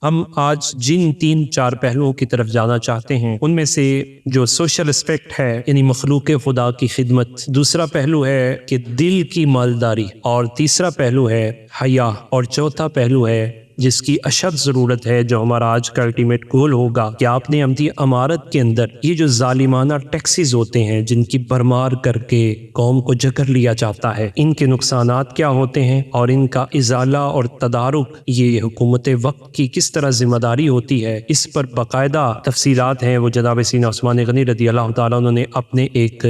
ہم آج جن 3-4 پہلوؤں کی طرف جانا چاہتے ہیں ان میں سے جو سوشل اسپیکٹ ہے یعنی مخلوق خدا کی خدمت، دوسرا پہلو ہے کہ دل کی مالداری، اور تیسرا پہلو ہے حیا، اور چوتھا پہلو ہے جس کی اشد ضرورت ہے جو ہمارا آج کا الٹیمیٹ گول ہوگا کہ آپ نے عمدی امارت کے اندر یہ جو ظالمانہ ٹیکسز ہوتے ہیں جن کی بھرمار کر کے قوم کو جکر لیا جاتا ہے، ان کے نقصانات کیا ہوتے ہیں اور ان کا ازالہ اور تدارک یہ حکومت وقت کی کس طرح ذمہ داری ہوتی ہے، اس پر باقاعدہ تفصیلات ہیں وہ جناب سیدنا عثمان غنی رضی اللہ تعالیٰ عنہ نے اپنے ایک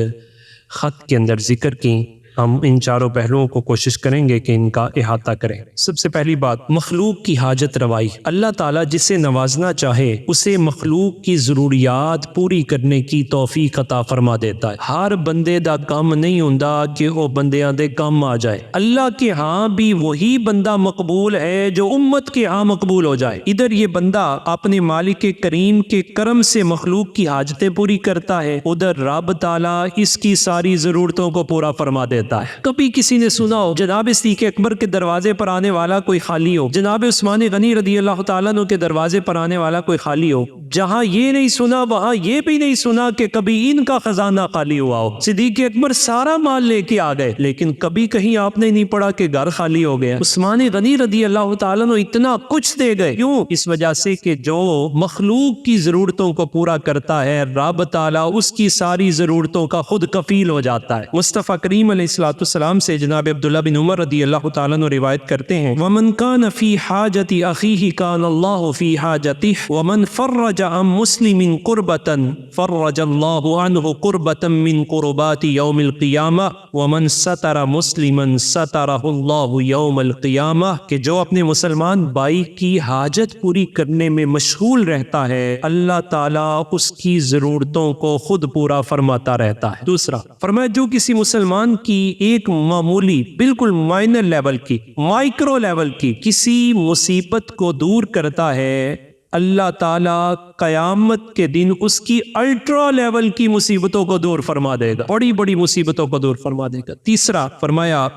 خط کے اندر ذکر کی۔ ہم ان چاروں پہلوؤں کو کوشش کریں گے کہ ان کا احاطہ کریں۔ سب سے پہلی بات، مخلوق کی حاجت روائی۔ اللہ تعالیٰ جسے نوازنا چاہے اسے مخلوق کی ضروریات پوری کرنے کی توفیق عطا فرما دیتا ہے۔ ہر بندے دا کام نہیں ہوندا کہ وہ بندیاں دے کام آ جائے۔ اللہ کے ہاں بھی وہی بندہ مقبول ہے جو امت کے ہاں مقبول ہو جائے۔ ادھر یہ بندہ اپنے مالک کریم کے کرم سے مخلوق کی حاجتیں پوری کرتا ہے، ادھر رب تعالیٰ اس کی ساری ضرورتوں کو پورا فرما دیتا ہے۔ کبھی کسی نے سنا ہو جناب صدیق اکبر کے دروازے پر آنے والا کوئی خالی ہو، جناب عثمان غنی رضی اللہ تعالیٰ عنہ کے دروازے پر آنے والا کوئی خالی ہو؟ جہاں یہ نہیں سنا وہاں یہ بھی نہیں سنا کہ کبھی ان کا خزانہ خالی ہوا ہو۔ صدیق اکبر سارا مال لے کے آ گئے لیکن کبھی کہیں آپ نے نہیں پڑھا کہ گھر خالی ہو گیا۔ عثمان غنی رضی اللہ تعالیٰ عنہ اتنا کچھ دے گئے، کیوں؟ اس وجہ سے کہ جو مخلوق کی ضرورتوں کو پورا کرتا ہے رب تعالیٰ اس کی ساری ضرورتوں کا خود کفیل ہو جاتا ہے۔ مصطفیٰ کریم علیہ السلام سے جناب عبداللہ بن عمر رضی اللہ تعالیٰ عنہ روایت کرتے ہیں، وَمَنْ كَانَ فِي حَاجَةِ أَخِيهِ كَانَ اللَّهُ فِي حَاجَتِهِ وَمَنْ فَرَّجَ عَنْ مُسْلِمٍ قُرْبَةً فَرَّجَ اللَّهُ عَنْهُ قُرْبَةً مِّنْ قُرُبَاتِ يَوْمِ الْقِيَامَةِ وَمَنْ سَتَرَ مُسْلِمًا سَتَرَهُ اللَّهُ يَوْمَ الْقِيَامَةِ، کہ جو اپنے مسلمان بھائی کی حاجت پوری کرنے میں مشغول رہتا ہے اللہ تعالیٰ اس کی ضرورتوں کو خود پورا فرماتا رہتا ہے۔ دوسرا فرمایا جو کسی مسلمان کی ایک معمولی بالکل مائنر لیول کی مائکرو لیول کی کسی مصیبت کو دور کرتا ہے اللہ تعالیٰ قیامت کے دن اس کی الٹرا لیول کی مصیبتوں کو دور فرما دے گا، بڑی بڑی مصیبتوں کو دور فرما دے گا۔ تیسرا فرمایا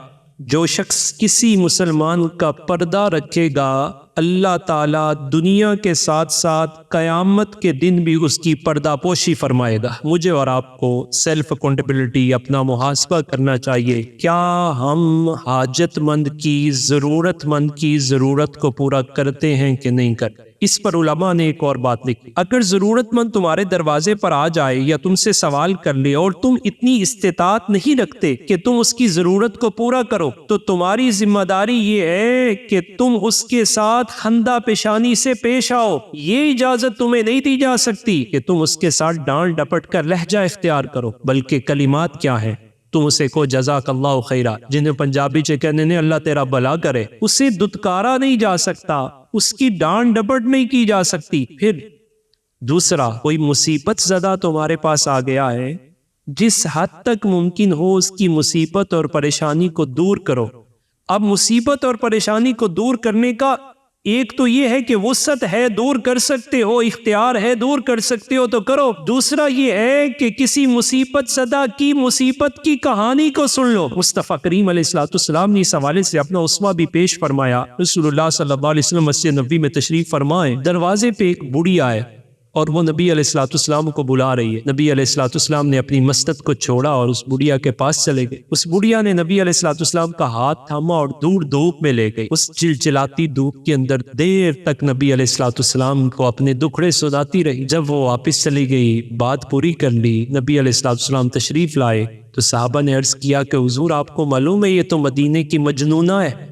جو شخص کسی مسلمان کا پردہ رکھے گا اللہ تعالیٰ دنیا کے ساتھ ساتھ قیامت کے دن بھی اس کی پردہ پوشی فرمائے گا۔ مجھے اور آپ کو سیلف اکاؤنٹیبلٹی اپنا محاسبہ کرنا چاہیے، کیا ہم حاجت مند کی ضرورت مند کی ضرورت کو پورا کرتے ہیں کہ نہیں کرتے؟ اس پر علماء نے ایک اور بات لکھی، اگر ضرورت مند تمہارے دروازے پر آ جائے یا تم سے سوال کر لے اور تم اتنی استطاعت نہیں رکھتے کہ تم اس کی ضرورت کو پورا کرو تو تمہاری ذمہ داری یہ ہے کہ تم اس کے ساتھ خندہ پیشانی سے پیش آؤ۔ یہ اجازت تمہیں نہیں دی جا سکتی کہ تم اس کے ساتھ ڈانٹ ڈپٹ کر لہجہ اختیار کرو، بلکہ کلمات کیا ہیں؟ تم اسے کو جزاک اللہ خیرہ، جنہیں پنجابی چ کہنے نے اللہ تیرا بھلا کرے، اسے دتکارا نہیں جا سکتا، اس کی ڈانٹ ڈپٹ نہیں کی جا سکتی۔ پھر دوسرا کوئی مصیبت زدہ تمہارے پاس آ گیا ہے، جس حد تک ممکن ہو اس کی مصیبت اور پریشانی کو دور کرو۔ اب مصیبت اور پریشانی کو دور کرنے کا ایک تو یہ ہے کہ وسعت ہے دور کر سکتے ہو، اختیار ہے دور کر سکتے ہو تو کرو، دوسرا یہ ہے کہ کسی مصیبت زدہ کی مصیبت کی کہانی کو سن لو۔ مصطفیٰ کریم علیہ السلام نے اس حوالے سے اپنا اسوہ بھی پیش فرمایا۔ رسول اللہ صلی اللہ علیہ وسلم مسجد نبوی میں تشریف فرمائے، دروازے پہ ایک بوڑھی آئے اور وہ نبی علیہ السلام کو بلا رہی ہے۔ نبی علیہ السلام نے اپنی مسجد کو چھوڑا اور اس بڑھیا کے پاس چلے گئے۔ اس بڑھیا نے نبی علیہ السلام کا ہاتھ تھاما اور دور دھوپ میں لے گئی۔ اس چلچلاتی دھوپ کے اندر دیر تک نبی علیہ السلام کو اپنے دکھڑے سناتی رہی۔ جب وہ واپس چلی گئی، بات پوری کر لی، نبی علیہ السلام تشریف لائے تو صحابہ نے عرض کیا کہ حضور آپ کو معلوم ہے یہ تو مدینے کی مجنونہ ہے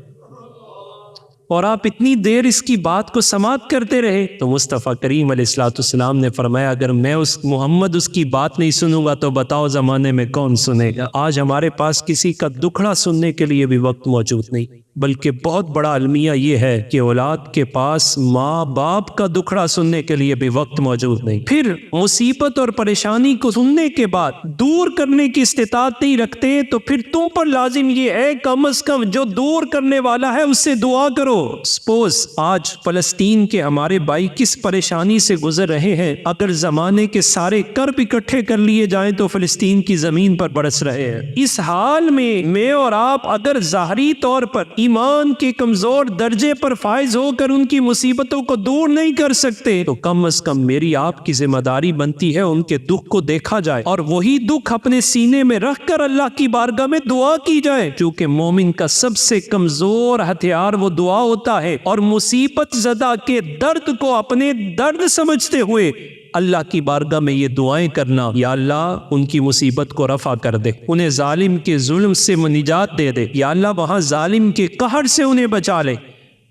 اور آپ اتنی دیر اس کی بات کو سماعت کرتے رہے؟ تو مصطفیٰ کریم علیہ السلام نے فرمایا اگر میں محمد اس کی بات نہیں سنوں گا تو بتاؤ زمانے میں کون سنے گا؟ آج ہمارے پاس کسی کا دکھڑا سننے کے لیے بھی وقت موجود نہیں، بلکہ بہت بڑا المیہ یہ ہے کہ اولاد کے پاس ماں باپ کا دکھڑا سننے کے لیے بھی وقت موجود نہیں۔ پھر مصیبت اور پریشانی کو سننے کے بعد دور کرنے کی استطاعت نہیں رکھتے تو پھر تم پر لازم یہ ہے کم از کم جو دور کرنے والا ہے اس سے دعا کرو۔ سپوز آج فلسطین کے ہمارے بھائی کس پریشانی سے گزر رہے ہیں، اگر زمانے کے سارے کرب اکٹھے کر لیے جائیں تو فلسطین کی زمین پر برس رہے ہیں۔ اس حال میں اور آپ اگر ظاہری طور پر ایمان کے کمزور درجے پر فائز ہو کر ان کی مصیبتوں کو دور نہیں کر سکتے تو کم از کم میری آپ کی ذمہ داری بنتی ہے ان کے دکھ کو دیکھا جائے اور وہی دکھ اپنے سینے میں رکھ کر اللہ کی بارگاہ میں دعا کی جائے، چونکہ مومن کا سب سے کمزور ہتھیار وہ دعا ہوتا ہے، اور مصیبت زدہ کے درد کو اپنے درد سمجھتے ہوئے اللہ کی بارگاہ میں یہ دعائیں کرنا، یا اللہ ان کی مصیبت کو رفع کر دے، انہیں ظالم کے ظلم سے نجات دے دے، یا اللہ وہاں ظالم کے قہر سے انہیں بچا لے،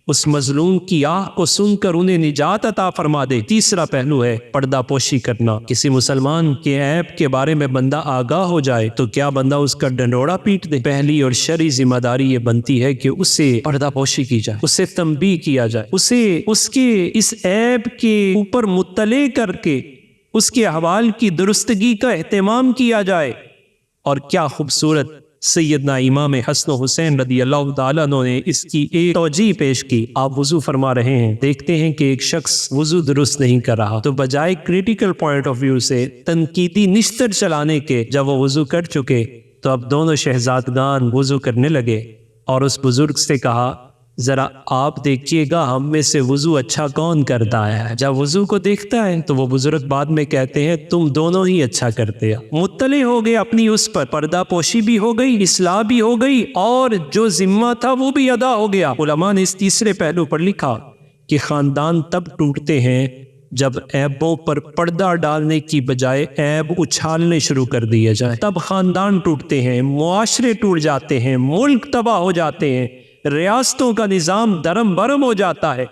اس مظلوم کی آہ کو سن کر انہیں نجات عطا فرما دے۔ تیسرا پہلو ہے پردہ پوشی کرنا۔ کسی مسلمان کے عیب کے بارے میں بندہ آگاہ ہو جائے تو کیا بندہ اس کا ڈنڈوڑا پیٹ دے؟ پہلی اور شرعی ذمہ داری یہ بنتی ہے کہ اسے پردہ پوشی کی جائے، اسے تنبیہ کیا جائے، اسے اس کے اس عیب کے اوپر مطلع کر کے اس کے احوال کی درستگی کا اہتمام کیا جائے۔ اور کیا خوبصورت سیدنا امام حسن و حسین رضی اللہ تعالیٰ عنہ نے اس کی ایک توجیہ پیش کی۔ آپ وضو فرما رہے ہیں، دیکھتے ہیں کہ ایک شخص وضو درست نہیں کر رہا تو بجائے کریٹیکل پوائنٹ آف ویو سے تنقیدی نشتر چلانے کے جب وہ وضو کر چکے تو اب دونوں شہزادگان وضو کرنے لگے اور اس بزرگ سے کہا ذرا آپ دیکھیے گا ہم میں سے وضو اچھا کون کرتا ہے۔ جب وضو کو دیکھتا ہے تو وہ بزرگ بعد میں کہتے ہیں تم دونوں ہی اچھا کرتے ہو۔ مطلع ہو گئے اپنی اس پر، پردہ پوشی بھی ہو گئی، اصلاح بھی ہو گئی، اور جو ذمہ تھا وہ بھی ادا ہو گیا۔ علماء نے اس تیسرے پہلو پر لکھا کہ خاندان تب ٹوٹتے ہیں جب عیبوں پر پردہ ڈالنے کی بجائے عیب اچھالنے شروع کر دیے جائیں، تب خاندان ٹوٹتے ہیں، معاشرے ٹوٹ جاتے ہیں، ملک تباہ ہو جاتے ہیں، ریاستوں کا نظام درم برم ہو جاتا ہے۔